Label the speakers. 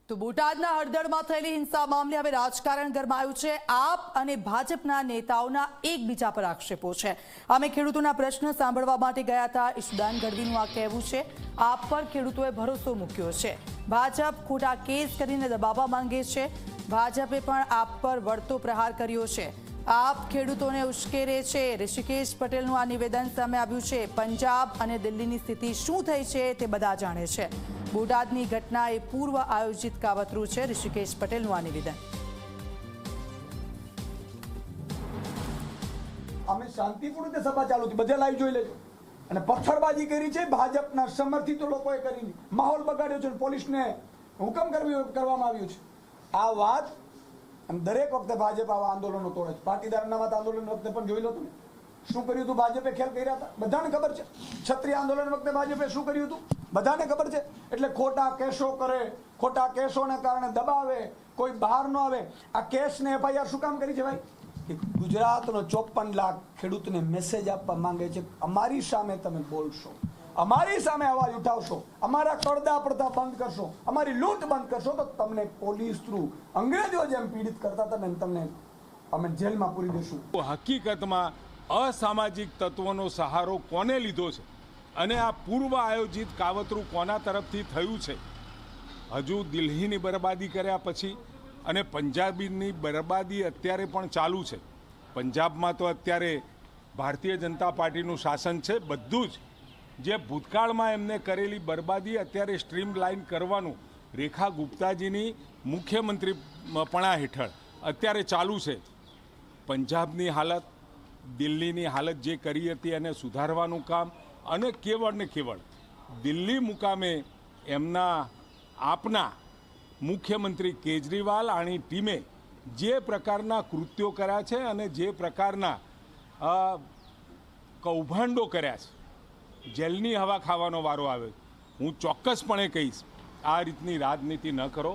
Speaker 1: તો બોટાદના હળદરમાં થયેલી હિંસા મામલે હવે રાજકારણ ગરમાયું છે। આપ અને ભાજપના નેતાઓના એકબીજા પર આક્ષેપો છે। અમે ખેડૂતોના પ્રશ્ન સાંભળવા માટે ગયા હતા। ઈશુદાન ગઢવીનું આ કહેવું છે। આપ પર ખેડૂતોએ ભરોસો મૂક્યો છે। ભાજપ ખોટા કેસ કરીને દબાવવા માંગે છે। ભાજપે પણ આપ પર વળતો પ્રહાર કર્યો છે। આપ ખેડૂતોને ઉશ્કેરે છે। ઋષિકેશ પટેલનું આ નિવેદન સામે આવ્યું છે। પંજાબ અને દિલ્હીની સ્થિતિ શું થઈ છે તે બધા જાણે છે। બોટાદની ઘટના એ પૂર્વ આયોજિત કાવતરું છે। ઋષિકેશ પટેલનું આ નિવેદન।
Speaker 2: અમે શાંતિપૂર્ણ રીતે સભા ચાલુ હતી, બધે લાઈવ જોઈ લેજો। અને પથ્થરબાજી કરી છે ભાજપના સમર્થિત લોકોએ કરીને, માહોલ બગાડ્યો છે, પોલીસને હુકમ કરવામાં આવ્યો છે। આ વાત દરેક વખતે ભાજપ આવા આંદોલનો તોડે છે। પાટીદાર અનામત આંદોલન વખતે પણ જોઈ લો તમે શું કર્યું હતું। ભાજપે ખેલ કર્યા હતા, બધાને ખબર છે। ક્ષત્રિય આંદોલન વખતે ભાજપે શું કર્યું હતું બધાને ખબર છે। એટલે ખોટા કેસો કરે, ખોટા કેસોને કારણે દબાવે, કોઈ બહાર ન આવે। આ કેસને એફઆઈઆર શું કામ કરી છે ભાઈ? કે ગુજરાતનો 54 લાખ ખેડૂતને મેસેજ આપવા માંગે છે, અમારી સામે તમે બોલશો, અમારી સામે અવાજ ઉઠાવશો, અમારા કરદા પડતા બંધ કરશો, અમારી લૂંટ બંધ કરશો તો તમને પોલીસ થ્રુ અંગ્રેજો જેમ પીડિત કરતા હતા ને તમને અમે જેલમાં પૂરી દેશું।
Speaker 3: હકીકતમાં અસામાજિક તત્વોનો સહારો કોને લીધો છે અને આ પૂર્વ આયોજિત કાવતરું કોના તરફથી થયું છે? હજુ દિલ્હીની બરબાદી કર્યા પછી અને પંજાબની બરબાદી અત્યારે પણ ચાલુ છે। પંજાબમાં તો અત્યારે ભારતીય જનતા પાર્ટીનું શાસન છે। બધું જ જે ભૂતકાળમાં એમને કરેલી બરબાદી અત્યારે સ્ટ્રીમ લાઇન કરવાનું રેખા ગુપ્તાજીની મુખ્યમંત્રીપણા હેઠળ અત્યારે ચાલુ છે। પંજાબની હાલત, દિલ્હીની હાલત જે કરી હતી એને સુધારવાનું કામ, અને કેવળ ને કેવળ દિલ્હી મુકામે એમના આપના મુખ્યમંત્રી કેજરીવાલ અને ટીમે જે પ્રકારના કૃત્યો કર્યા છે અને જે પ્રકારના કૌભાંડો કર્યા છે, જેલની હવા ખાવાનો વારો આવે। હું ચોક્કસપણે કહીશ, આ રીતની રાજનીતિ ન કરો।